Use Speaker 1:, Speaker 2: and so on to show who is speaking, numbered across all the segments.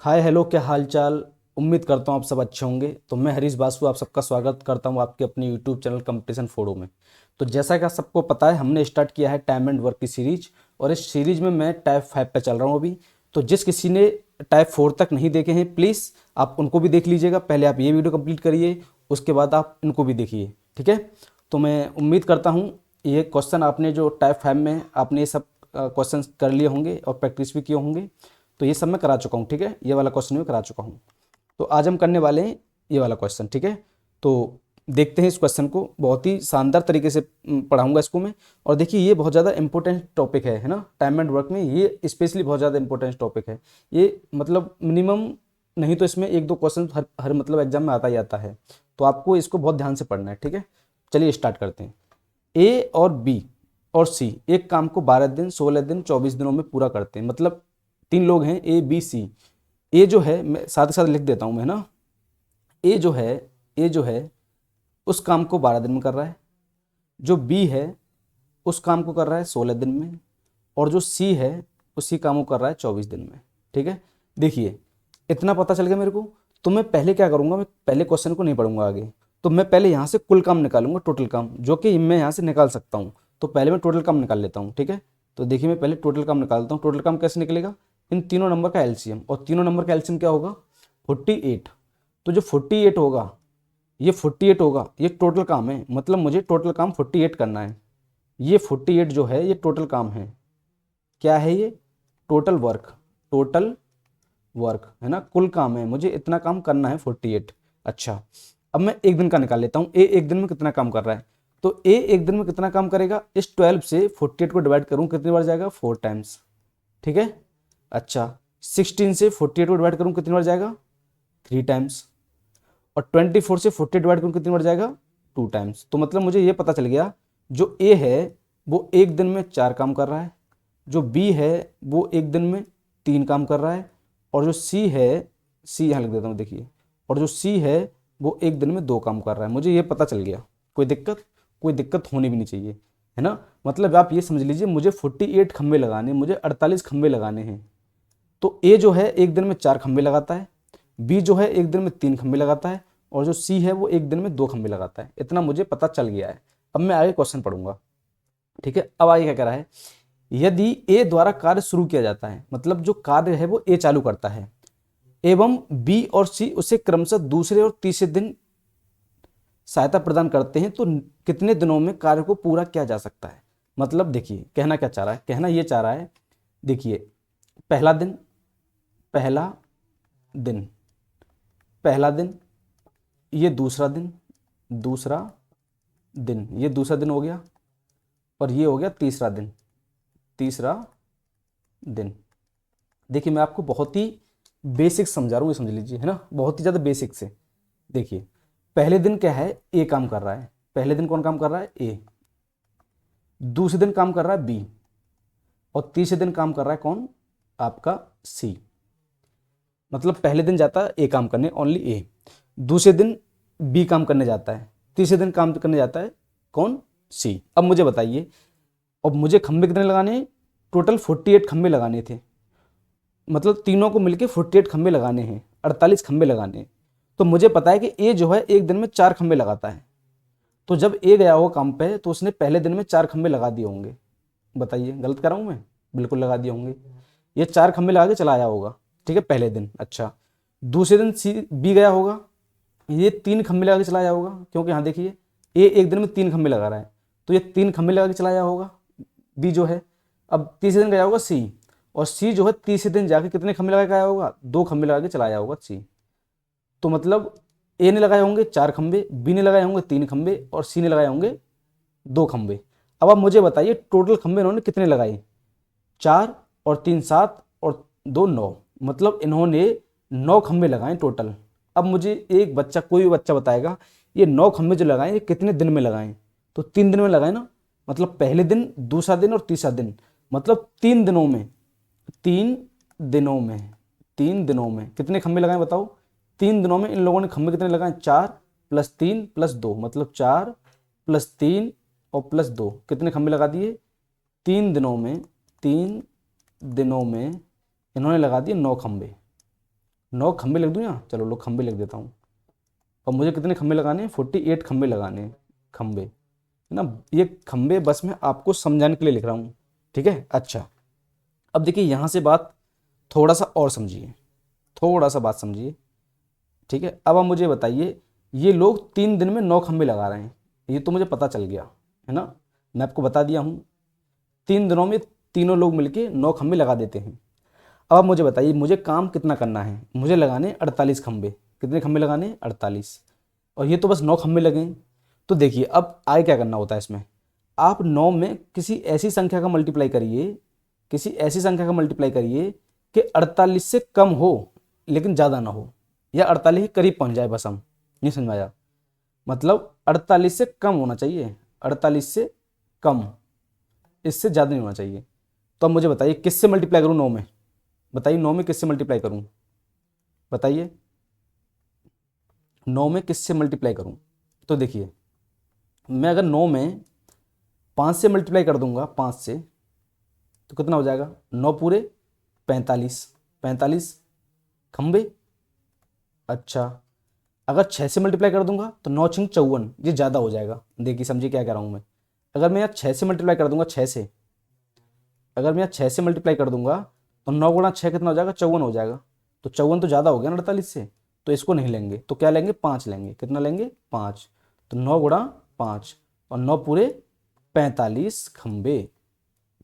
Speaker 1: Hi hello, क्या हाल चाल। उम्मीद करता हूँ आप सब अच्छे होंगे। तो मैं हरीश बासु आप सबका स्वागत करता हूँ आपके अपने यूट्यूब चैनल कंपटीशन फोड़ो में। तो जैसा कि आप सबको पता है, हमने स्टार्ट किया है टाइम एंड वर्क की सीरीज, और इस सीरीज में मैं टाइप 5 पे चल रहा हूँ अभी। तो जिस किसी ने टाइप 4 तक नहीं देखे हैं, प्लीज़ आप उनको भी देख लीजिएगा। पहले आप ये वीडियो कंप्लीट करिए, उसके बाद आप इनको भी देखिए, ठीक है। तो मैं उम्मीद करता हूँ ये क्वेश्चन आपने जो टाइप 5 में आपने ये सब क्वेश्चन कर लिए होंगे और प्रैक्टिस भी किए होंगे। तो ये सब मैं करा चुका हूँ, ठीक है। ये वाला क्वेश्चन मैं करा चुका हूँ। तो आज हम करने वाले हैं ये वाला क्वेश्चन, ठीक है। तो देखते हैं इस क्वेश्चन को। बहुत ही शानदार तरीके से पढ़ाऊंगा इसको मैं। और देखिए, ये बहुत ज़्यादा इंपॉर्टेंट टॉपिक है ना। टाइम एंड वर्क में ये स्पेशली बहुत ज़्यादा इंपॉर्टेंट टॉपिक है। ये मतलब मिनिमम नहीं तो इसमें एक दो क्वेश्चन हर हर मतलब एग्जाम में आता ही आता है। तो आपको इसको बहुत ध्यान से पढ़ना है, ठीक है। चलिए स्टार्ट करते हैं। ए और बी और सी एक काम को 12 दिन, 16 दिन, 24 दिनों में पूरा करते हैं। मतलब तीन लोग हैं, ए बी सी। ए जो है, मैं साथ ही साथ लिख देता हूं मैं ना। ए जो है, ए जो है उस काम को 12 दिन में कर रहा है। जो बी है उस काम को कर रहा है 16 दिन में। और जो सी है उसी काम को कर रहा है 24 दिन में, ठीक है। देखिए, इतना पता चल गया मेरे को। तो मैं पहले क्या करूंगा, मैं पहले क्वेश्चन को नहीं पढ़ूंगा आगे। तो मैं पहले यहाँ से कुल काम निकालूंगा, टोटल काम, जो कि मैं यहाँ से निकाल सकता हूँ। तो पहले मैं टोटल काम निकाल लेता हूँ, ठीक है। तो देखिए, मैं पहले टोटल काम निकालता हूँ। टोटल काम कैसे निकलेगा? इन तीनों नंबर का एलसीएम, और तीनों नंबर का एलसीएम क्या होगा? 48। तो जो 48 होगा, ये 48 होगा, ये टोटल काम है। मतलब मुझे टोटल काम 48 करना है। ये 48 जो है ये टोटल काम है। क्या है ये? Total work. टोटल वर्क है ना, कुल काम है, मुझे इतना काम करना है 48। अच्छा, अब मैं एक दिन का निकाल लेता हूँ। ए एक दिन में कितना काम कर रहा है? तो ए एक दिन में कितना काम करेगा? इस 12 से 48 को डिवाइड करूँ कितनी बार जाएगा? 4 टाइम्स, ठीक है। अच्छा, 16 से 48 को डिवाइड करूँ कितनी बार जाएगा? 3 टाइम्स। और 24 से 48 डिवाइड करूँ कितनी बार जाएगा? 2 टाइम्स। तो मतलब मुझे ये पता चल गया, जो ए है वो एक दिन में 4 काम कर रहा है। जो बी है वो एक दिन में 3 काम कर रहा है। और जो सी है, सी यहाँ लिख देता हूँ, देखिए। और जो सी है वो एक दिन में 2 काम कर रहा है। मुझे ये पता चल गया। कोई दिक्कत? कोई दिक्कत होनी भी नहीं चाहिए, है ना। मतलब आप ये समझ लीजिए, मुझे 48 खंबे लगाने, मुझे 48 खंबे लगाने हैं। तो ए जो है एक दिन में 4 खंबे लगाता है, बी जो है एक दिन में 3 खंबे लगाता है, और जो सी है वो एक दिन में 2 खंबे लगाता है। इतना मुझे पता चल गया है। अब मैं आगे क्वेश्चन पढ़ूंगा, ठीक है। अब आगे क्या कह रहा है? यदि ए द्वारा कार्य शुरू किया जाता है, मतलब जो कार्य है वो ए चालू करता है, एवं बी और सी उसे क्रमशः दूसरे और तीसरे दिन सहायता प्रदान करते हैं, तो कितने दिनों में कार्य को पूरा किया जा सकता है? मतलब देखिए, कहना क्या चाह रहा है? कहना ये चाह रहा है, देखिए, पहला दिन, पहला दिन, पहला दिन, ये दूसरा दिन, दूसरा दिन, ये दूसरा दिन हो गया। और ये हो गया तीसरा दिन, तीसरा दिन। देखिए, मैं आपको बहुत ही बेसिक समझा रहा हूँ, ये समझ लीजिए, है ना, बहुत ही ज़्यादा बेसिक से। देखिए, पहले दिन क्या है? ए काम कर रहा है। पहले दिन कौन काम कर रहा है? ए। दूसरे दिन काम कर रहा है बी। और तीसरे दिन काम कर रहा है कौन? आपका सी। मतलब पहले दिन जाता है ए काम करने, ओनली ए। दूसरे दिन बी काम करने जाता है। तीसरे दिन काम करने जाता है कौन? सी। अब मुझे बताइए, अब मुझे खंबे कितने लगाने हैं? टोटल 48 खंबे लगाने थे। मतलब तीनों को मिलके 48 खंबे लगाने हैं, 48 खंबे लगाने हैं। तो मुझे पता है कि ए जो है एक दिन में 4 खंबे लगाता है। तो जब ए गया होगा काम पे, तो उसने पहले दिन में 4 खंबे लगा दिए होंगे। बताइए, गलत कर रहा हूँ मैं? बिल्कुल लगा दिए होंगे। ये 4 खंबे लगा के चला आया होगा, ठीक है, पहले दिन। अच्छा, दूसरे दिन सी बी गया होगा, ये 3 खंबे लगा के चला आया होगा, क्योंकि यहाँ देखिए, ए एक दिन में 3 खंबे लगा रहा है। तो ये 3 खंबे लगा के चला आया होगा, बी जो है। अब तीसरे दिन गया होगा सी, और सी जो है तीसरे दिन जाके कितने खंबे लगा के आया होगा? 2 खंबे लगा के चला आया होगा सी। तो मतलब ए ने लगाए होंगे 4 खंबे, बी ने लगाए होंगे 3 खंबे, और सी ने लगाए होंगे 2 खंबे। अब आप मुझे बताइए, टोटल खंबे इन्होंने कितने लगाए? 4 और 3 7 और 2 9। मतलब इन्होंने 9 खंबे लगाए टोटल। अब मुझे एक बच्चा, कोई भी बच्चा बताएगा, ये 9 खंबे जो लगाए ये कितने दिन में लगाए? तो 3 दिन में लगाए ना। मतलब पहले दिन, दूसरा दिन और तीसरा दिन, मतलब 3 दिनों में, 3 दिनों में, 3 दिनों में कितने खंबे लगाए बताओ? 3 दिनों में इन लोगों ने खंबे कितने लगाए? 4 + 3 + 2, मतलब 4 + 3 और +2, कितने खंबे लगा दिए? 3 दिनों में, 3 दिनों में इन्होंने लगा दिए 9 खंबे। 9 खंबे लिख दूँ यहाँ, चलो लो खंबे लिख देता हूँ। और मुझे कितने खंबे लगाने हैं, 48 खंबे लगाने हैं, खंबे है ना। ये खंबे बस मैं आपको समझाने के लिए लिख रहा हूँ, ठीक है। अच्छा, अब देखिए यहाँ से बात थोड़ा सा और समझिए, थोड़ा सा बात समझिए, ठीक है। अब आप मुझे बताइए, ये लोग 3 दिन में 9 खंबे लगा रहे हैं, ये तो मुझे पता चल गया है ना, मैं आपको बता दिया हूँ 3 दिनों में तीनों लोग मिलके 9 खंबे लगा देते हैं। अब आप मुझे बताइए, मुझे काम कितना करना है, मुझे लगाने 48 खंबे। कितने खंबे लगाने, 48। और ये तो बस 9 खंबे लगे। तो देखिए अब आगे क्या करना होता है इसमें, आप 9 में किसी ऐसी संख्या का मल्टीप्लाई करिए, किसी ऐसी संख्या का मल्टीप्लाई करिए कि 48 से कम हो लेकिन ज़्यादा ना हो, या 48 के करीब पहुंच जाए, बस हम नहीं समझ में आया, मतलब 48 से कम होना चाहिए, 48 से कम, इससे ज़्यादा नहीं होना चाहिए। तो अब मुझे बताइए किससे मल्टीप्लाई करूँ 9 में, बताइए 9 में किससे मल्टीप्लाई करूँ, बताइए 9 में किससे मल्टीप्लाई करूँ। तो देखिए मैं अगर 9 में 5 से मल्टीप्लाई कर दूंगा, 5 से, तो कितना हो जाएगा, 9 पूरे 45, 45 खंबे। अच्छा, अगर 6 से मल्टीप्लाई कर दूंगा तो 9 छिंग 54, ये ज़्यादा हो जाएगा। देखिए समझिए क्या कह रहा हूँ मैं, अगर मैं यहाँ 6 से मल्टीप्लाई कर दूंगा, 6 से, अगर मैं यहाँ 6 से मल्टीप्लाई कर दूंगा तो 9 गुणा 6 कितना हो जाएगा, 54 हो जाएगा। तो 54 तो ज़्यादा हो गया ना 48 से, तो इसको नहीं लेंगे, तो क्या लेंगे, 5 लेंगे। कितना लेंगे, 5। तो 9 गुणा 5 और 9 पूरे 45 खंबे,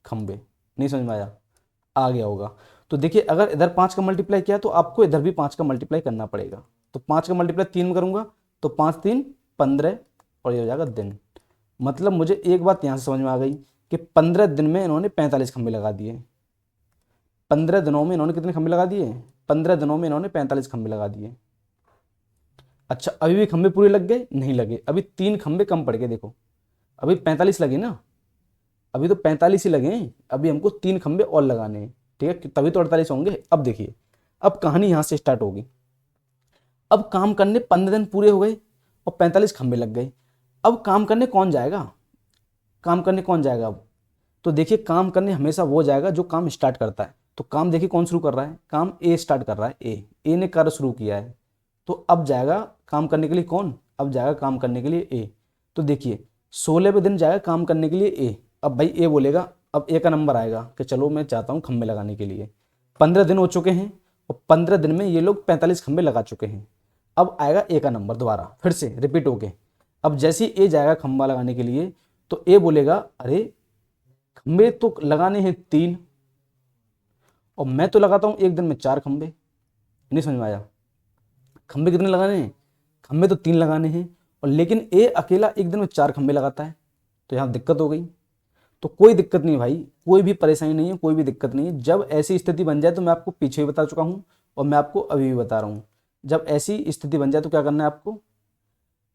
Speaker 1: खंबे। नहीं समझ में आया, आ गया होगा। तो देखिए अगर इधर 5 का मल्टीप्लाई किया तो आपको इधर भी 5 का मल्टीप्लाई करना पड़ेगा। तो 5 का मल्टीप्लाई 3 में करूँगा तो 5 3 15, और ये हो जाएगा दिन। मतलब मुझे एक बात यहाँ से समझ में आ गई कि 15 दिन में इन्होंने 45 खंबे लगा दिए। 15 दिनों में इन्होंने कितने खंबे लगा दिए, 15 दिनों में इन्होंने 45 खंबे लगा दिए। अच्छा, अभी भी खंबे पूरे लग गए, नहीं लगे, अभी 3 खंबे कम पड़ गए। देखो अभी 45 लगे ना, अभी तो 45 ही लगे हैं, अभी हमको 3 खंबे और लगाने हैं, ठीक है, तभी तो 48 होंगे। अब देखिए, अब कहानी यहाँ से स्टार्ट होगी। अब काम करने 15 दिन पूरे हो गए और 45 खंबे लग गए। अब काम करने कौन जाएगा, काम करने कौन जाएगा अब। तो देखिए काम करने हमेशा वो जाएगा जो काम स्टार्ट करता है। तो काम देखिए कौन शुरू कर रहा है, काम ए स्टार्ट कर रहा है, ए ने कार्य शुरू किया है। तो अब जाएगा काम करने के लिए कौन, अब जाएगा काम करने के लिए ए। तो देखिए 16वें दिन जाएगा काम करने के लिए ए। अब भाई ए बोलेगा, अब ए का नंबर आएगा कि चलो मैं चाहता हूँ खंबे लगाने के लिए। 15 दिन हो चुके हैं और 15 दिन में ये लोग 45 खंबे लगा चुके हैं। अब आएगा ए का नंबर दोबारा फिर से रिपीट होके। अब जैसे ही ए जाएगा खंबा लगाने के लिए तो ए बोलेगा, अरे खंबे तो लगाने हैं 3 और मैं तो लगाता हूँ एक दिन में 4 खंबे। नहीं समझ में आया, खंबे कितने लगाने हैं, खंबे तो 3 लगाने हैं, और लेकिन ए अकेला एक दिन में 4 खंबे लगाता है। तो यहाँ दिक्कत हो गई। तो कोई दिक्कत नहीं भाई, कोई भी परेशानी नहीं है, कोई भी दिक्कत नहीं है। जब ऐसी स्थिति बन जाए तो मैं आपको पीछे भी बता चुका हूँ और मैं आपको अभी भी बता रहा हूँ, जब ऐसी स्थिति बन जाए तो क्या करना है आपको,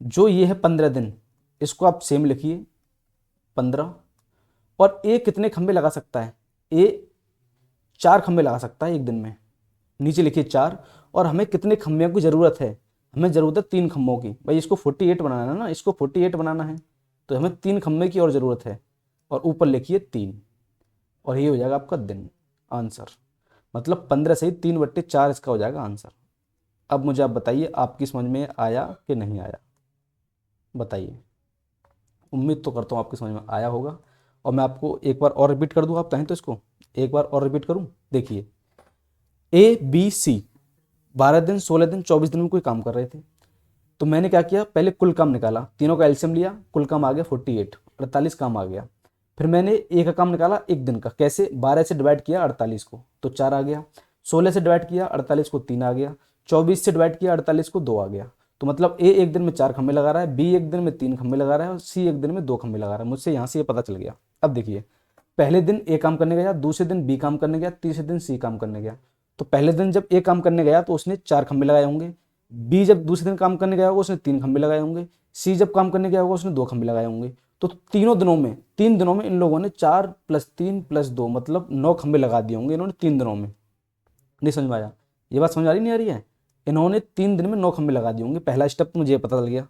Speaker 1: जो ये है 15 दिन, इसको आप सेम लिखिए 15। और ए कितने खंबे लगा सकता है, ए 4 खंबे लगा सकता है एक दिन में, नीचे लिखिए 4। और हमें कितने खंबों की ज़रूरत है, हमें ज़रूरत है 3 खंबों की। भाई इसको 48 बनाना है ना, इसको 48 बनाना है, तो हमें 3 खंबे की और ज़रूरत है। और ऊपर लिखिए 3, और ये हो जाएगा आपका दिन, आंसर। मतलब 15 से ही 3/4 इसका हो जाएगा आंसर। अब मुझे आप बताइए आपकी समझ में आया कि नहीं आया, बताइए। उम्मीद तो करता हूँ आपकी समझ में आया होगा। और मैं आपको एक बार और रिपीट कर दूँ, आप कहें तो इसको एक बार और रिपीट करूँ। देखिए ए बी सी 12 दिन 16 दिन 24 दिन में कोई काम कर रहे थे। तो मैंने क्या किया, पहले कुल काम निकाला, तीनों का एलसीएम लिया, कुल काम आ गया 48, 48 काम आ गया। फिर मैंने ए का काम निकाला एक दिन का, कैसे, 12 से डिवाइड किया 48 को तो 4 आ गया, 16 से डिवाइड किया 48 को 3 आ गया, 24 से डिवाइड किया 48 को 2 आ गया। तो मतलब ए एक दिन में 4 खंबे लगा रहा है, बी एक दिन में 3 खंबे लगा रहा है, और सी एक दिन में 2 खंबे लगा रहा है। मुझसे यहाँ से ये पता चल गया। अब देखिए पहले दिन ए काम करने गया, दूसरे दिन बी काम करने गया, तीसरे दिन सी काम करने गया। तो पहले दिन जब ए काम करने गया तो उसने 4 खंबे लगाए होंगे, बी जब दूसरे दिन काम करने गया होगा उसने 3 खंबे लगाए होंगे, सी जब काम करने गया होगा उसने 2 खंबे लगाए होंगे। तो तीनों दिनों में 3 दिनों में इन लोगों ने 4 + 3 + 2 मतलब 9 खंबे लगा दिए होंगे इन्होंने 3 दिनों में। नहीं समझ में आया, ये बात समझ आ रही नहीं आ रही है, इन्होंने 3 दिन में 9 खंबे लगा दिए होंगे। पहला स्टेप तो मुझे ये पता चल गया।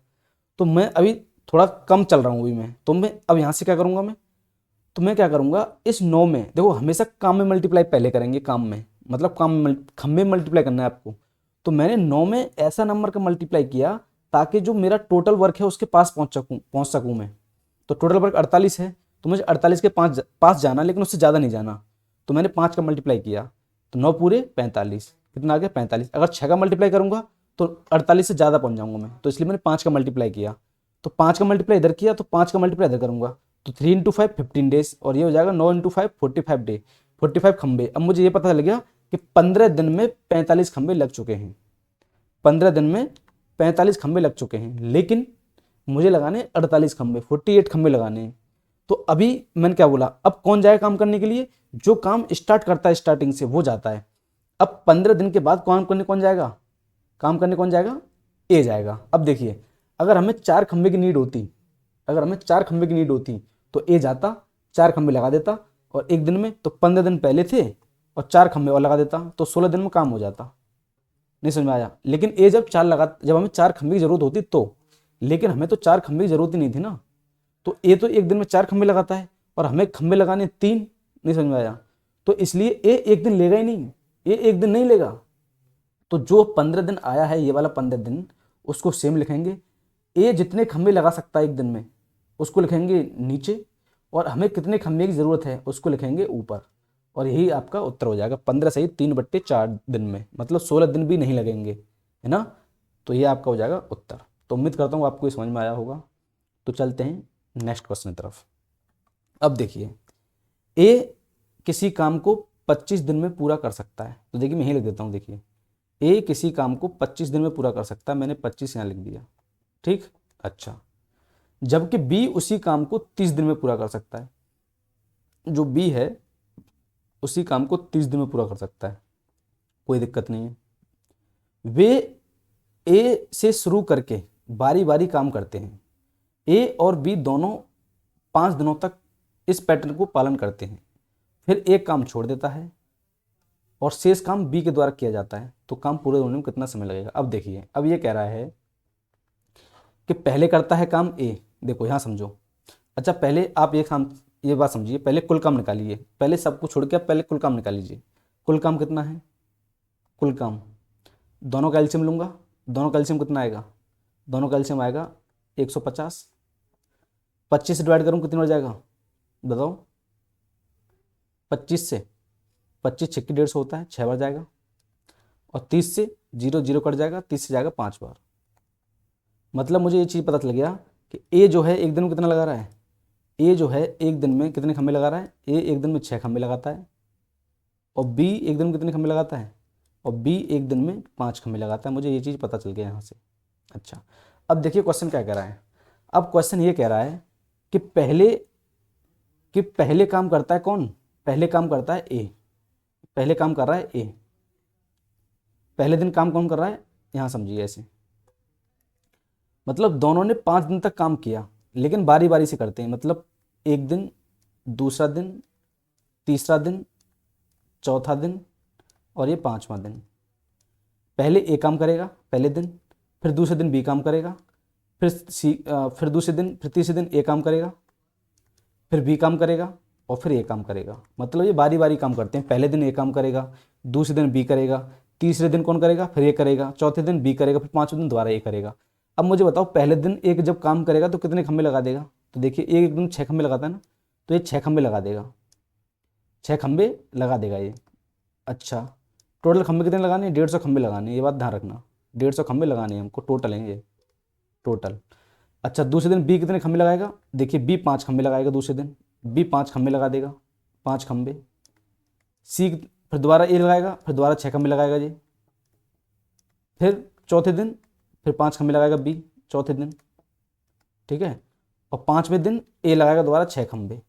Speaker 1: तो मैं अभी थोड़ा कम चल रहा हूँ अभी मैं, तो मैं अब यहाँ से क्या करूँगा, तो मैं क्या करूँगा, इस 9 में देखो हमेशा काम में मल्टीप्लाई पहले करेंगे, काम में मतलब काम में खंबे में मल्टीप्लाई करना है आपको। तो मैंने 9 में ऐसा नंबर का मल्टीप्लाई किया ताकि जो मेरा टोटल वर्क है उसके पास पहुंच सकूं मैं। तो टोटल वर्क 48 है, तो मुझे 48 के पास जाना, लेकिन उससे ज़्यादा नहीं जाना। तो मैंने 5 का मल्टीप्लाई किया, तो 9 पूरे 45, कितना आ गया 45। अगर 6 का मल्टीप्लाई करूंगा तो 48 से ज़्यादा पहुंच जाऊंगा मैं, तो इसलिए मैंने 5 का मल्टीप्लाई किया। तो 5 का मल्टीप्लाई इधर किया, तो 5 का मल्टीप्लाई इधर करूंगा, तो 3 इंटू 5 15 डेज, और ये हो जाएगा 9 इंटू 5 45 डे, 45 खंबे। अब मुझे ये पता लग गया कि 15 दिन में 45 खंबे लग चुके हैं। 15 दिन में 45 खंबे लग चुके हैं, लेकिन मुझे लगाने 48 खंबे, 48 खंबे लगाने हैं। तो अभी मैंने क्या बोला, अब कौन जाएगा काम करने के लिए? जो काम स्टार्ट करता है स्टार्टिंग से वो जाता है। अब 15 दिन के बाद काम करने कौन जाएगा? काम करने कौन जाएगा? ए जाएगा। अब देखिए, अगर हमें 4 खंबे की नीड होती, अगर हमें 4 खंबे की नीड होती तो ए जाता, 4 खंबे लगा देता, और एक दिन में तो 15 दिन पहले थे, और 4 खंबे और लगा देता, तो 16 दिन में काम हो जाता। नहीं समझ में आया? लेकिन ए जब हमें 4 खंबे की जरूरत होती तो, लेकिन हमें तो 4 खंबे की जरूरत ही नहीं थी ना। तो ए तो एक दिन में 4 खंबे लगाता है, और हमें खंबे लगाने 3। नहीं समझ में आया? तो इसलिए ए एक दिन लेगा ही नहीं, ए एक दिन नहीं लेगा। तो जो 15 दिन आया है, ये वाला 15 दिन, उसको सेम लिखेंगे। ए जितने खंबे लगा सकता है एक दिन में उसको लिखेंगे नीचे, और हमें कितने खंबे की ज़रूरत है उसको लिखेंगे ऊपर। और यही आपका उत्तर हो जाएगा, 15 सही 3/4 दिन में, मतलब 16 दिन भी नहीं लगेंगे, है ना। तो ये आपका हो जाएगा उत्तर। तो उम्मीद करता हूँ आपको ये समझ में आया होगा। तो चलते हैं नेक्स्ट क्वेश्चन की तरफ। अब देखिए, ए किसी काम को 25 दिन में पूरा कर सकता है। तो देखिए, मैं यही लिख देता हूँ। देखिए, ए किसी काम को 25 दिन में पूरा कर सकता है, मैंने 25 यहाँ लिख दिया, ठीक। अच्छा, जबकि बी उसी काम को 30 दिन में पूरा कर सकता है। जो बी है उसी काम को 30 दिन में पूरा कर सकता है, कोई दिक्कत नहीं है। वे ए से शुरू करके बारी बारी काम करते हैं। ए और बी दोनों 5 दिनों तक इस पैटर्न को पालन करते हैं, फिर एक काम छोड़ देता है और शेष काम बी के द्वारा किया जाता है। तो काम पूरे होने में कितना समय लगेगा? अब देखिए, अब ये कह रहा है कि पहले करता है काम ए। देखो यहाँ समझो। अच्छा, पहले आप ये बात समझिए, पहले कुल काम निकालिए, पहले सबको छोड़ के आप पहले कुल काम निकाल लीजिए। कुल काम कितना है? कुल काम, दोनों का एलसीएम लूँगा, दोनों का एलसीएम कितना आएगा? दोनों का एलसीएम आएगा 150। 25 से डिवाइड करूँ कितनी बार जाएगा बताओ? 25 से 25 छक्की 150 होता है, 6 बार जाएगा। और 30 से 0 0 कट जाएगा, 30 से जाएगा 5 बार। मतलब मुझे ये चीज़ पता चल गया कि ए जो है एक दिन में कितना लगा रहा है। ए जो है एक दिन में कितने खंबे लगा रहा है? ए एक दिन में 6 खंबे लगाता है। और बी एक दिन में कितने खंबे लगाता है? और बी एक दिन में 5 खंबे लगाता है। मुझे ये चीज़ पता चल गया यहाँ से। अच्छा, अब देखिए क्वेश्चन क्या कह रहा है। अब क्वेश्चन ये कह रहा है कि पहले काम करता है कौन? पहले काम करता है ए। पहले काम कर रहा है ए। पहले दिन काम कौन कर रहा है? यहाँ समझिए ऐसे, मतलब दोनों ने 5 दिन तक काम किया, लेकिन बारी बारी से करते हैं। मतलब एक दिन, दूसरा दिन, तीसरा दिन, चौथा दिन, और ये 5वां दिन। पहले ए काम करेगा पहले दिन, फिर दूसरे दिन बी काम करेगा, फिर दूसरे दिन, फिर तीसरे दिन ए काम करेगा, फिर बी काम करेगा, और फिर ए काम करेगा। मतलब ये बारी बारी काम करते हैं। पहले दिन ए काम करेगा, दूसरे दिन बी करेगा, तीसरे दिन कौन करेगा? फिर ए करेगा, चौथे दिन बी करेगा, फिर 5वें दिन दोबारा ए करेगा। अब मुझे बताओ, पहले दिन एक जब काम करेगा तो कितने खंबे लगा देगा? तो देखिए, एक दिन 6 खंबे लगाता है ना, तो ये 6 खंबे लगा देगा, 6 खंबे लगा देगा ये। अच्छा, टोटल खंबे कितने लगाने हैं? 150 खंबे लगाने हैं, ये बात ध्यान रखना। 150 खंबे लगाने हैं हमको, टोटल हैं ये, टोटल। अच्छा, दूसरे दिन बी कितने खंबे लगाएगा? देखिए, बी 5 खंबे लगाएगा दूसरे दिन, बी 5 खंबे लगा देगा, 5 खंबे। सी फिर दोबारा ए लगाएगा, फिर दोबारा 6 खंबे लगाएगा जी। फिर चौथे दिन फिर 5 खंबे लगाएगा बी, चौथे दिन, ठीक है। और 5वें दिन ए लगाएगा दोबारा 6 खंबे।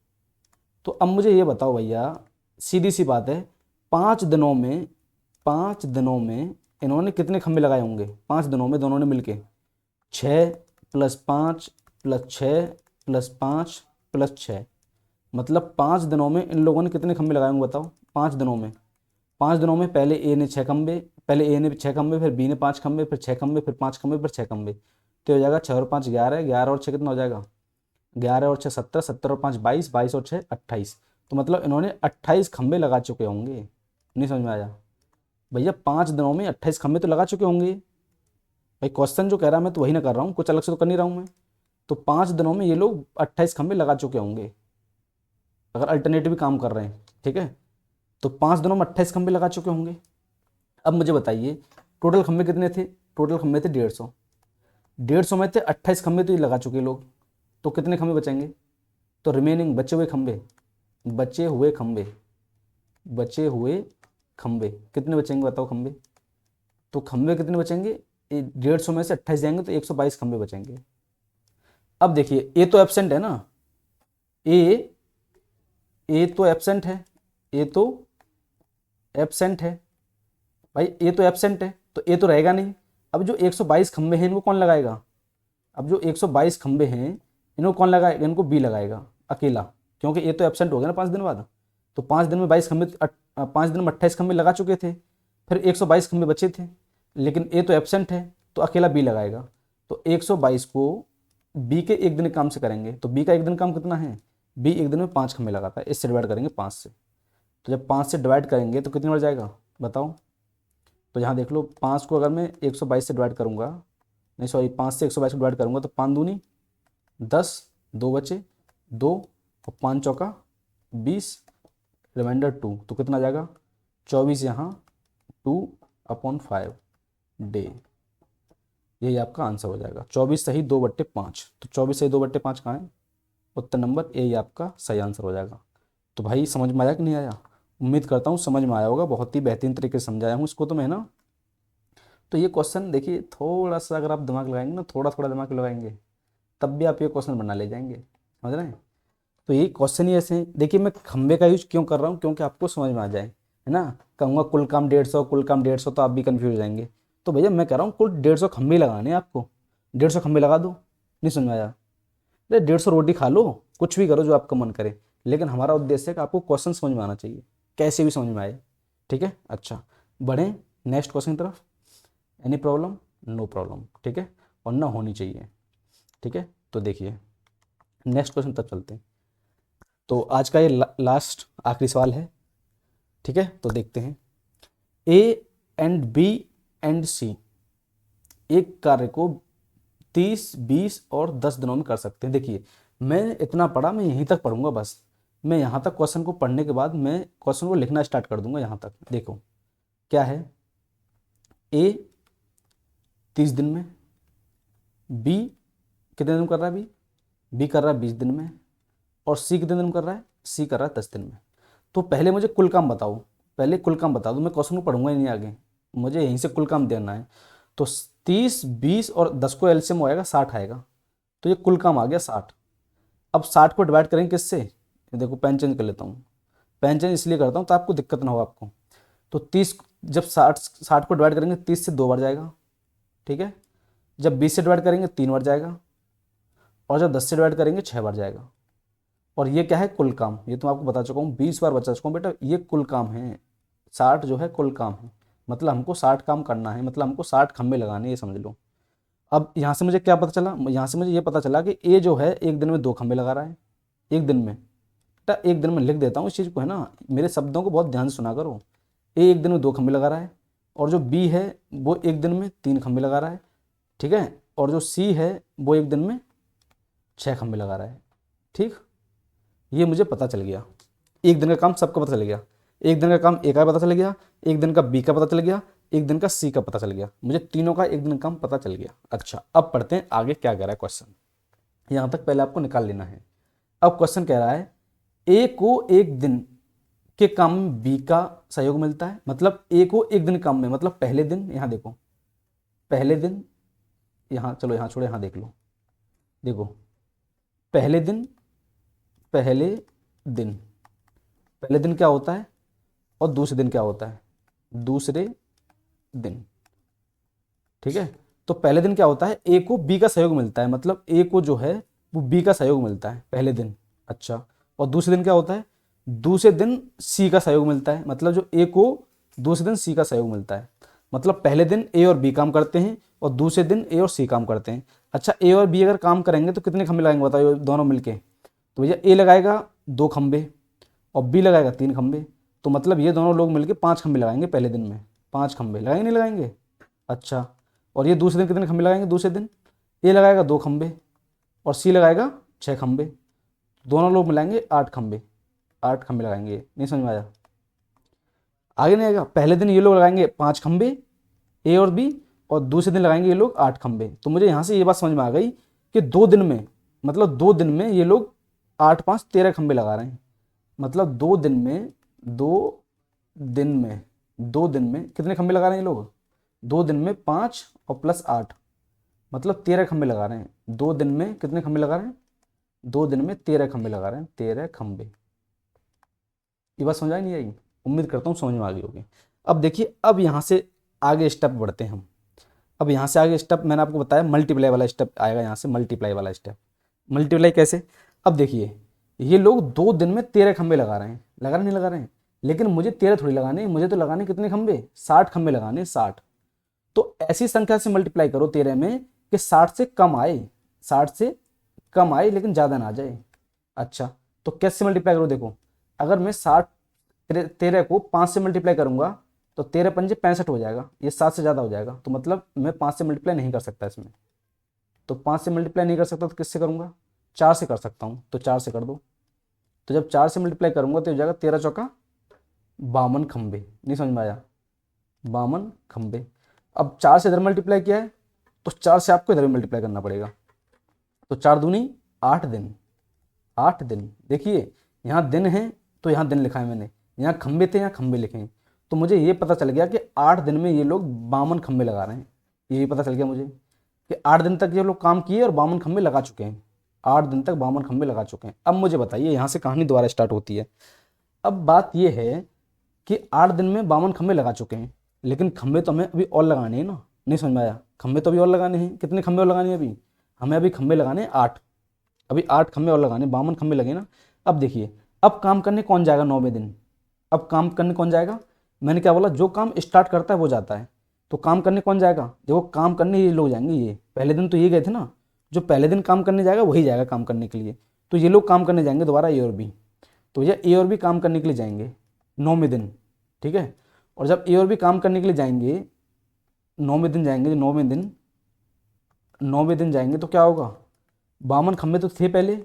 Speaker 1: तो अब मुझे ये बताओ भैया, सीधी सी बात है, 5 दिनों में इन्होंने कितने खंबे लगाए होंगे? 5 दिनों में दोनों ने मिलके 6 + 5 + 6 + 5 + 6, मतलब 5 दिनों में इन लोगों ने कितने खंबे लगाए होंगे बताओ? 5 दिनों में, 5 दिनों में पहले ए ने 6 खंबे, पहले ए ने 6 खंबे, फिर बी ने 5 खंबे, फिर 6 खंबे, फिर 5 खंबे, फिर 6 खंबे। तो हो जाएगा 6 और 5 11, 11 और 6 कितना हो जाएगा? 11 और 6 17, 17 और 5 22, 22 और 6 28। तो मतलब इन्होंने 28 खंबे लगा चुके होंगे। नहीं समझ में आया? भैया 5 दिनों में 28 खंबे तो लगा चुके होंगे। भाई क्वेश्चन जो कह रहा है मैं तो वही ना कर रहा हूँ, कुछ अलग से तो कर नहीं रहा हूँ मैं। तो 5 दिनों में ये लोग 28 खंबे लगा चुके होंगे, अगर अल्टरनेटिव काम कर रहे हैं, ठीक है। तो 5 दिनों में 28 खंबे लगा चुके होंगे। अब मुझे बताइए टोटल खंबे कितने थे? टोटल खंबे थे 150। 150 में थे 28 खंबे तो ये लगा चुके लोग, तो कितने खंबे बचेंगे? तो रिमेनिंग बचे हुए खंबे, बचे हुए खंबे, बचे हुए खंबे कितने बचेंगे बताओ खंबे? तो खंबे कितने बचेंगे? 150 में से 28 जाएंगे तो 122 खंबे बचेंगे। अब देखिए ए तो एब्सेंट है ना, ए ए तो एब्सेंट है, ए तो एब्सेंट है भाई, ए तो एब्सेंट है तो ए तो रहेगा नहीं। अब जो 122 खंबे हैं इनको कौन लगाएगा? अब जो 122 खंबे हैं इनको कौन लगाएगा? इनको बी लगाएगा अकेला, क्योंकि ए तो एब्सेंट हो गया ना 5 दिन बाद। तो 5 दिन में 22 खंबे, 5 दिन में 28 खंबे लगा चुके थे, फिर 122 खंबे बचे थे, लेकिन ए तो एब्सेंट है तो अकेला बी लगाएगा। तो 122 को बी के एक दिन काम से करेंगे, तो बी का एक दिन काम कितना है? बी एक दिन में 5 खंबे लगाता है, इससे डिवाइड करेंगे 5 से। तो जब 5 से डिवाइड करेंगे तो कितनी बार जाएगा बताओ? तो यहाँ देख लो 5 को अगर मैं 122 से डिवाइड करूँगा, नहीं सॉरी 5 से 122 को डिवाइड करूँगा तो 5 दूनी 10, 2 बचे 2 और 5 चौका 20, रिमाइंडर 2, तो कितना जाएगा? 24 यहाँ 2/5 डे, यही आपका आंसर हो जाएगा। 24 सही 2/5, तो 24 सही 2/5 कहाँ है? उत्तर नंबर ए ही आपका सही आंसर हो जाएगा। तो भाई समझ में आया कि नहीं आया? उम्मीद करता हूँ समझ में आया होगा, बहुत ही बेहतरीन तरीके से समझाया हूँ इसको तो मैं ना। तो ये क्वेश्चन देखिए थोड़ा सा अगर आप दिमाग लगाएंगे ना, थोड़ा थोड़ा दिमाग लगाएंगे, तब भी आप ये क्वेश्चन बना ले जाएंगे, समझ रहे हैं। तो ये क्वेश्चन ही ऐसे हैं। देखिए मैं खंबे का यूज क्यों कर रहा हूँ, क्योंकि आपको समझ में आ जाए, है ना। कहूँगा कुल काम 150, कुल काम 150, तो आप भी कन्फ्यूज हो जाएंगे। तो भैया मैं कह रहा हूँ कुल 150 खंबे लगाने हैं आपको, 150 खंबे लगा दो। नहीं समझ में आया? अरे 150 रोटी खा लो, कुछ भी करो जो आपका मन करे, लेकिन हमारा उद्देश्य है कि आपको क्वेश्चन समझ में आना चाहिए, कैसे भी समझ में आए, ठीक है। अच्छा बढ़ें नेक्स्ट क्वेश्चन की तरफ। Any problem? नो प्रॉब्लम, ठीक है, और ना होनी चाहिए, ठीक है। तो देखिए नेक्स्ट क्वेश्चन तक चलते हैं। तो आज का ये लास्ट आखिरी सवाल है, ठीक है। तो देखते हैं, ए एंड बी एंड सी एक कार्य को 30, 20 और 10 दिनों में कर सकते हैं। देखिए मैं इतना पढ़ा, मैं यहीं तक पढ़ूंगा बस। मैं यहाँ तक क्वेश्चन को पढ़ने के बाद मैं क्वेश्चन को लिखना स्टार्ट कर दूंगा। यहाँ तक देखो क्या है, ए 30 दिन में, बी कितने दिन में कर रहा है? बी कर रहा है 20 दिन में, और सी कितने दिन में कर रहा है? सी कर रहा है 10 दिन में। तो पहले मुझे कुल काम बताओ, पहले कुल काम बता दो, मैं क्वेश्चन को पढ़ूंगा ही नहीं आगे, मुझे यहीं से कुल काम देना है। तो 30, 20 और 10 को एलसीएम आएगा 60 आएगा, तो ये कुल काम आ गया 60। अब 60 को डिवाइड करेंगे किससे? ये देखो पेन चेंज कर लेता हूँ, पेन चेंज इसलिए करता हूँ तो आपको दिक्कत ना हो आपको। तो 30 जब 60 को डिवाइड करेंगे 30 से 2 बार जाएगा, ठीक है। जब 20 से डिवाइड करेंगे 3 बार जाएगा, और जब 10 से डिवाइड करेंगे 6 बार जाएगा। और ये क्या है? कुल काम। ये तो आपको बता चुका हूँ, 20 बार बता चुका हूँ बेटा, ये कुल काम है। 60 जो है कुल काम है, मतलब हमको 60 काम करना है, मतलब हमको 60 खंबे लगाने, ये समझ लो। अब यहाँ से मुझे क्या पता चला? यहाँ से मुझे ये पता चला कि ए जो है एक दिन में 2 खंबे लगा रहा है, एक दिन में। बेटा एक दिन में लिख देता हूँ इस चीज़ को, है ना, मेरे शब्दों को बहुत ध्यान से सुना करो। ए एक दिन में 2 खंबे लगा रहा है, और जो बी है वो एक दिन में 3 खंबे लगा रहा है, ठीक है। और जो सी है वो एक दिन में 6 खंबे लगा रहा है, ठीक। ये मुझे पता चल गया, एक दिन का काम सबका पता चल गया। एक दिन का काम ए का पता चल गया, एक दिन का बी का पता चल गया, एक दिन का सी का पता चल गया, मुझे तीनों का एक दिन का काम पता चल गया। अच्छा अब पढ़ते हैं आगे क्या कह रहा है क्वेश्चन, यहाँ तक पहले आपको निकाल लेना है। अब क्वेश्चन कह रहा है ए को एक दिन के काम में बी का सहयोग मिलता है, मतलब ए को एक दिन काम में, मतलब पहले दिन, यहाँ देखो पहले दिन, यहाँ चलो यहाँ छोड़ो, यहाँ देख लो, देखो पहले दिन, पहले दिन, पहले दिन क्या होता है और दूसरे दिन क्या होता है? दूसरे दिन, ठीक है। तो पहले दिन क्या होता है? ए को बी का सहयोग मिलता है, मतलब ए को जो है वो बी का सहयोग मिलता है पहले दिन। अच्छा, और दूसरे दिन क्या होता है? दूसरे दिन सी का सहयोग मिलता है, मतलब जो ए को दूसरे दिन सी का सहयोग मिलता है। मतलब पहले दिन ए और बी काम करते हैं और दूसरे दिन ए और सी काम करते हैं। अच्छा ए और बी अगर काम करेंगे तो कितने खंबे लगाएंगे बताओ दोनों मिलके? तो भैया ए लगाएगा 2 खंबे और बी लगाएगा 3 खंबे, तो मतलब ये दोनों लोग मिलके 5 खंबे लगाएंगे पहले दिन में, 5 खंबे लगाएंगे नहीं लगाएंगे? अच्छा, और ये दूसरे दिन कितने खंबे लगाएंगे? दूसरे दिन ए लगाएगा 2 खंबे और सी लगाएगा 6 खंबे, दोनों लोग मिलाएंगे 8 खंबे, 8 खंबे लगाएंगे। नहीं समझ में आया? आगे नहीं आएगा। पहले दिन ये लोग लगाएंगे 5 खंबे ए और बी, और दूसरे दिन लगाएंगे ये लोग 8 खंबे। तो मुझे यहाँ से ये बात समझ में आ गई कि 2 दिन में, मतलब 2 दिन में ये लोग 8 5 13 खंबे लगा रहे हैं। मतलब 2 दिन में, 2 दिन में कितने खंबे लगा रहे हैं ये लोग? 2 दिन में 5 और प्लस 8, मतलब 13 खंबे लगा रहे हैं। 2 दिन में कितने खंबे लगा रहे हैं? 2 दिन में 13 खंबे लगा रहे हैं, 13 खंबे। ये बात समझ आई नहीं आई? उम्मीद करता हूँ समझ में आ गई होगी। अब देखिए, अब यहाँ से आगे स्टेप बढ़ते हैं हम। अब यहाँ से आगे स्टेप मैंने आपको बताया, मल्टीप्लाई वाला स्टेप आएगा यहाँ से, मल्टीप्लाई वाला स्टेप। मल्टीप्लाई कैसे? अब देखिए, ये लोग 2 दिन में 13 खंबे लगा रहे हैं, लगा रहे नहीं लगा रहे हैं? लेकिन मुझे 13 थोड़ी लगाने, मुझे तो लगाने कितने खंबे? 60 खंबे लगाने, 60। तो ऐसी संख्या से मल्टीप्लाई करो 13 में कि 60 से कम आए, 60 से कम आए लेकिन ज़्यादा ना आ जाए। अच्छा, तो कैसे मल्टीप्लाई करो? देखो, अगर मैं 13 को 5 से मल्टीप्लाई करूंगा तो 13 पंजे 65 हो जाएगा, ये 7 से ज़्यादा हो जाएगा। तो मतलब मैं 5 से मल्टीप्लाई नहीं कर सकता इसमें। तो 5 से मल्टीप्लाई नहीं कर सकता तो किससे करूँगा? 4 से कर सकता हूँ, तो 4 से कर दो। तो जब 4 से मल्टीप्लाई करूँगा तो हो जाएगा 13 चौका 52 खंबे। नहीं समझ में आया? 52 खंबे। अब 4 से इधर मल्टीप्लाई किया है तो 4 से आपको इधर भी मल्टीप्लाई करना पड़ेगा। तो 4 दूनी 8 दिन, 8 दिन। देखिए, यहाँ दिन है तो यहाँ दिन लिखा है मैंने, यहाँ खंबे थे यहाँ खंबे लिखे हैं। तो मुझे ये पता चल गया कि 8 दिन में ये लोग 52 खंबे लगा रहे हैं। ये पता चल गया मुझे कि 8 दिन तक ये लोग काम किए और 52 खंबे लगा चुके हैं। 8 दिन तक 52 खंबे लगा चुके हैं। अब मुझे बताइए, यहाँ से कहानी दोबारा स्टार्ट होती है। अब बात ये है कि 8 दिन में 52 खंबे लगा चुके हैं, लेकिन खंबे तो हमें अभी और लगाने हैं ना। नहीं समझ में आया? खंबे तो अभी और लगाने हैं। कितने खंबे और लगाने हैं अभी? हमें अभी खंबे लगाने हैं 8। अभी 8 खंबे और लगाने, 52 खंबे लगे ना। अब देखिए, अब काम करने कौन जाएगा 9वें दिन? अब काम करने कौन जाएगा? मैंने क्या बोला? जो काम स्टार्ट करता है वो जाता है। तो काम करने कौन जाएगा? देखो, काम करने ये लोग जाएंगे। ये पहले दिन तो ये गए थे ना, जो पहले दिन काम करने जाएगा वही जाएगा काम करने के लिए। तो ये लोग काम करने जाएंगे दोबारा, ए और बी। तो ये ए और बी काम करने के लिए जाएंगे 9वें दिन, ठीक है। और जब ए और बी काम करने के लिए जाएंगे 9वें दिन जाएंगे, 9वें दिन जाएंगे तो क्या होगा? 52 खंबे तो थे पहले,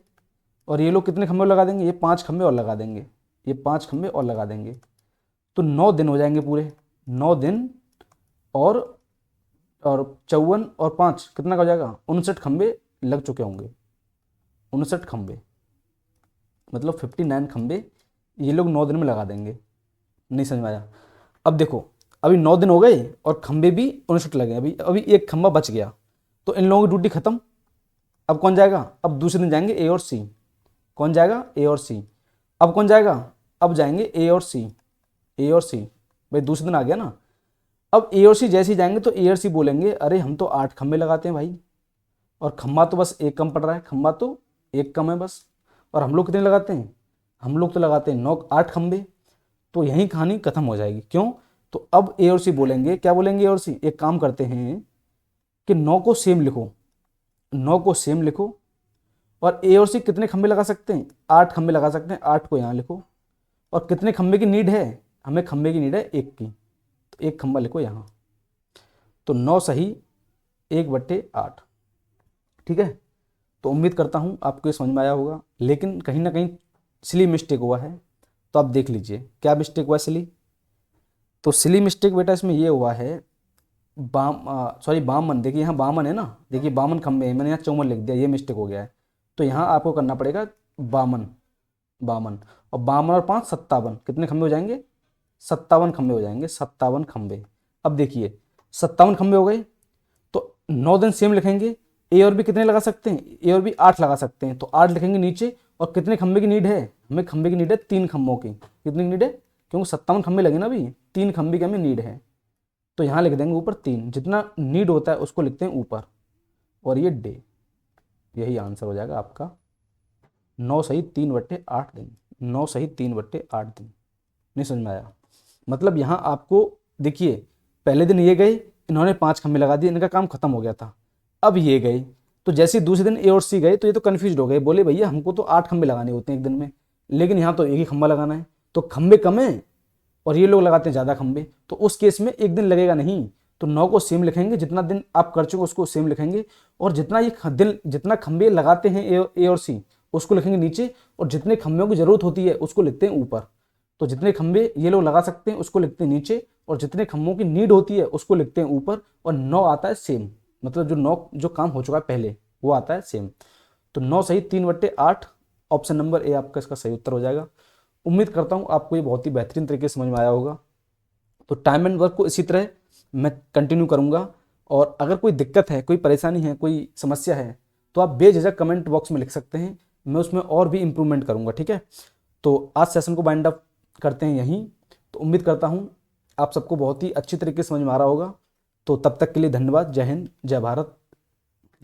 Speaker 1: और ये लोग कितने खंबे और लगा देंगे? ये 5 खंबे और लगा देंगे, ये 5 खंबे और लगा देंगे। तो 9 दिन हो जाएंगे पूरे, 9 दिन और 54 और 5 कितना का हो जाएगा? 59 खंबे लग चुके होंगे। 59 खंबे मतलब 59 खंबे ये लोग 9 दिन में लगा देंगे। नहीं समझ में आया? अब देखो, अभी 9 दिन हो गए और खंबे भी 59 लगे, अभी अभी एक खंबा बच गया। तो इन लोगों की ड्यूटी खत्म। अब कौन जाएगा? अब दूसरे दिन जाएंगे ए और सी। कौन जाएगा? ए और सी। अब कौन जाएगा? अब जाएंगे ए और सी, ए और सी। भाई दूसरे दिन आ गया ना। अब ए और सी जैसे ही जाएंगे तो ए और सी बोलेंगे, अरे हम तो 8 खंबे लगाते हैं भाई, और खंबा तो बस एक कम पड़ रहा है, खंबा तो एक कम है बस। और हम लोग कितने लगाते हैं? हम लोग तो लगाते हैं 8 खंबे। तो यही कहानी खत्म हो जाएगी। क्यों? तो अब ए और सी बोलेंगे, क्या बोलेंगे? ए और सी एक काम करते हैं कि 9 को सेम लिखो, 9 को सेम लिखो। और ए और सी कितने खंबे लगा सकते हैं? 8 खंबे लगा सकते हैं, 8 को यहाँ लिखो। और कितने खंबे की नीड है? हमें खंबे की नीड है 1 की, तो 1 खंबा लिखो यहाँ। तो 9 सही 1/8, ठीक है। तो उम्मीद करता हूँ आपको ये समझ में आया होगा, लेकिन कहीं ना कहीं सिली मिस्टेक हुआ है। तो आप देख लीजिए क्या मिस्टेक हुआ है सिली। तो सिली मिस्टेक बेटा इसमें ये हुआ है, बामन। देखिए यहाँ बामन है ना, देखिए 52 खंबे हैं, मैंने यहाँ 54 लिख दिया, ये मिस्टेक हो गया है। तो यहाँ आपको करना पड़ेगा 52, 52 और 52 और 5 57, कितने खंबे हो जाएंगे? 57 खंबे हो जाएंगे, 57 खंबे। अब देखिए 57 खंबे हो गए तो 9 दिन सेम लिखेंगे। ए और बी कितने लगा सकते हैं? ए और बी 8 लगा सकते हैं, तो 8 लिखेंगे नीचे। और कितने खंबे की नीड है? हमें खंबे की नीड है 3 खंबों की। कितनी की नीड है? क्योंकि 57 खंबे लगे ना अभी, 3 खंबे की हमें नीड है। तो यहाँ लिख देंगे ऊपर 3, जितना नीड होता है उसको लिखते हैं ऊपर, और ये डे। यही आंसर हो जाएगा आपका। 9 सही 3/8 दिन, 9 सही 3/8 दिन। नहीं समझ में आया? मतलब यहाँ आपको देखिए, पहले दिन ये गए, इन्होंने 5 खंबे लगा दिए, इनका काम खत्म हो गया था। अब ये गए, तो जैसे ही दूसरे दिन ए और सी गए तो ये तो कन्फ्यूज हो गए, बोले भैया हमको तो 8 खंबे लगाने होते हैं एक दिन में, लेकिन यहाँ तो एक ही खंबा लगाना है। तो खंबे कम है और ये लोग लगाते हैं ज़्यादा खंबे, तो उस केस में एक दिन लगेगा नहीं। तो 9 को सेम लिखेंगे, जितना दिन आप कर चुके उसको सेम लिखेंगे, और जितना ये दिन जितना खंबे लगाते हैं ए और सी उसको लिखेंगे नीचे, और जितने खंभों की जरूरत होती है उसको लिखते हैं ऊपर। तो जितने खंबे ये लोग लगा सकते हैं उसको लिखते हैं नीचे, और जितने खंभों की नीड होती है उसको लिखते हैं ऊपर, और 9 आता है सेम, मतलब जो 9 जो काम हो चुका है पहले वो आता है सेम। तो 9 सही 3/8, ऑप्शन नंबर ए आपका इसका सही उत्तर हो जाएगा। उम्मीद करता हूँ आपको ये बहुत ही बेहतरीन तरीके से समझ में आया होगा। तो टाइम एंड वर्क को इसी तरह मैं कंटिन्यू करूँगा, और अगर कोई दिक्कत है, कोई परेशानी है, कोई समस्या है, तो आप बेझिझक कमेंट बॉक्स में लिख सकते हैं, मैं उसमें और भी इम्प्रूवमेंट करूँगा, ठीक है। तो आज सेशन को बाइंड अप करते हैं यहीं। तो उम्मीद करता हूँ आप सबको बहुत ही अच्छी तरीके से समझ में आ रहा होगा। तो तब तक के लिए धन्यवाद। जय हिंद, जय भारत।